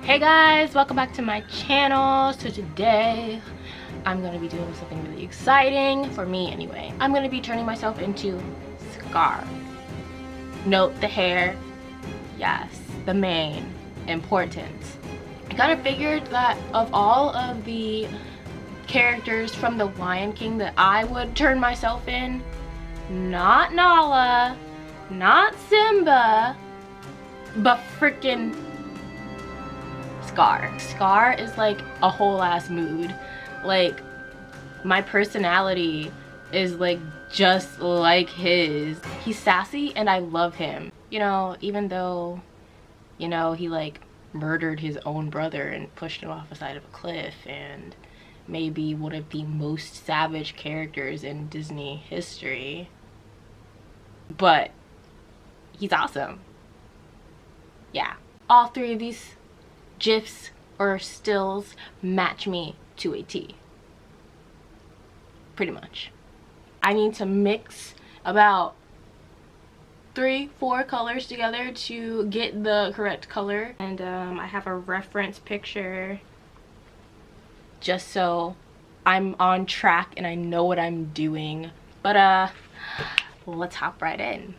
Hey guys, welcome back to my channel. So today I'm gonna be doing something really exciting for me anyway. I'm gonna be turning myself into Scar. Note the hair, yes, the main importance. I kind of figured that of all of the characters from the Lion King that I would turn myself in, not Nala, not Simba, but freaking Scar. Scar is like a whole ass mood. Like, my personality is like just like his. He's sassy and I love him. You know, even though, you know, he like murdered his own brother and pushed him off the side of a cliff and maybe one of the most savage characters in Disney history. But he's awesome. Yeah. All three of these GIFs or stills match me to a T. Pretty much. I need to mix about 3-4 colors together to get the correct color. And I have a reference picture just so I'm on track and I know what I'm doing. But let's hop right in.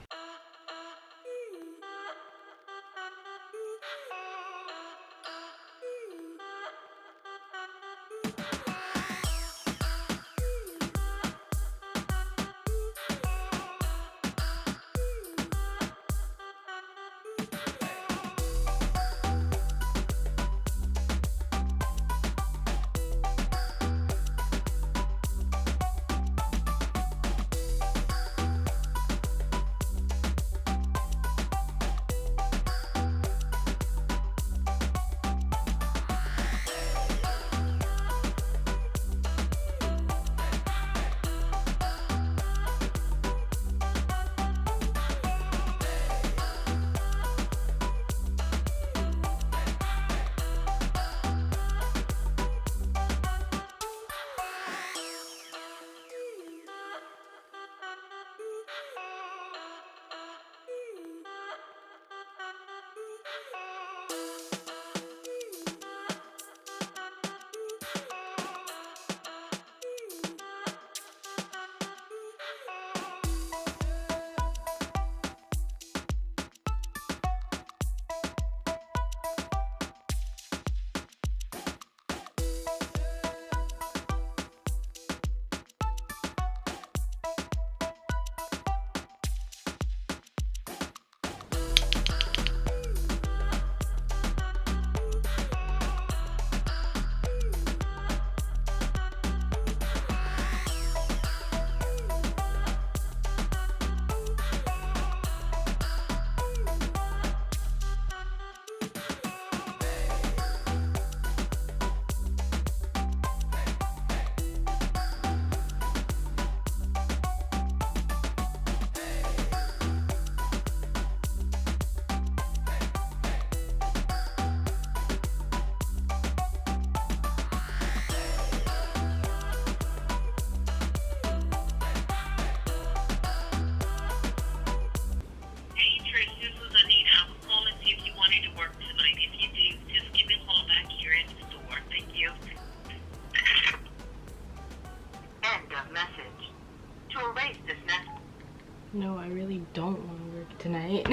No, I really don't want to work tonight.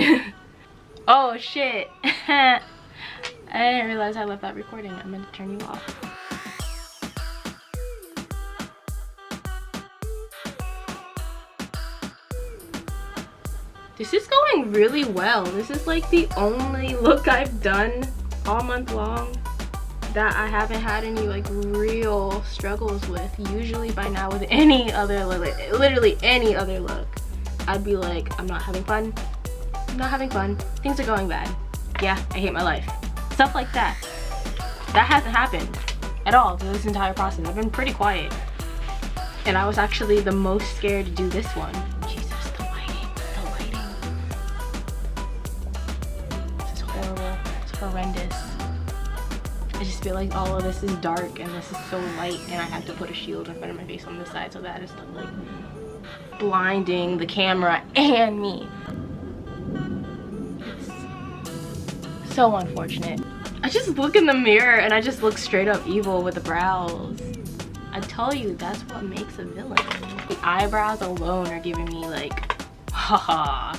Oh shit. I didn't realize I left that recording. I meant to turn you off. This is going really well. This is like the only look I've done all month long that I haven't had any like real struggles with. Usually by now with any other look, literally any other look, I'd be like, I'm not having fun. I'm not having fun. Things are going bad. Yeah, I hate my life. Stuff like that. That hasn't happened at all through this entire process. I've been pretty quiet. And I was actually the most scared to do this one. Jesus, the lighting, the lighting. This is horrible, it's horrendous. I just feel like all of this is dark and this is so light, and I have to put a shield in front of my face on this side so that it's not like blinding the camera and me. It's so unfortunate. I just look in the mirror and I just look straight up evil with the brows. I tell you, that's what makes a villain. The eyebrows alone are giving me like, haha,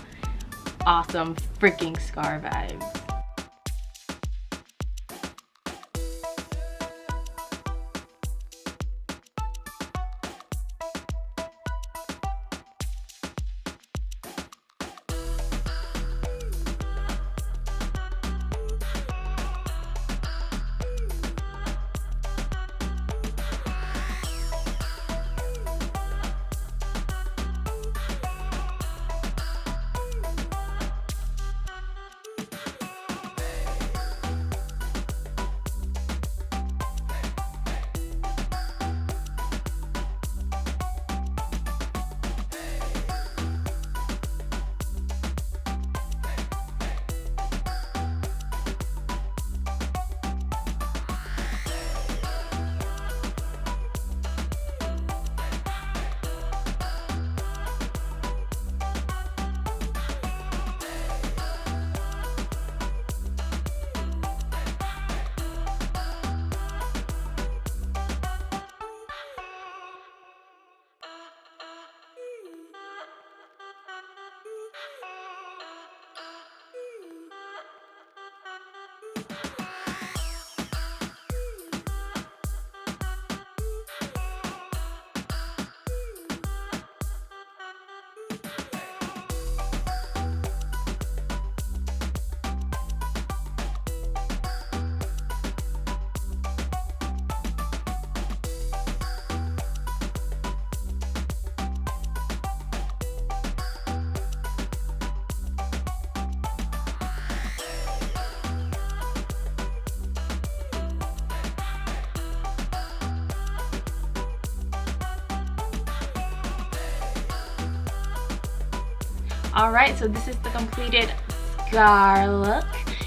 awesome freaking Scar vibes. Alright, so this is the completed Scar look.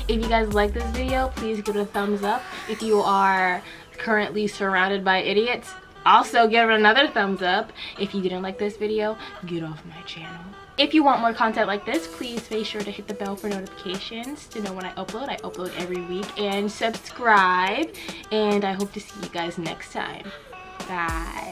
If you guys like this video, please give it a thumbs up. If you are currently surrounded by idiots, also give it another thumbs up. If you didn't like this video, get off my channel. If you want more content like this, please make sure to hit the bell for notifications to know when I upload. I upload every week. And subscribe. And I hope to see you guys next time. Bye.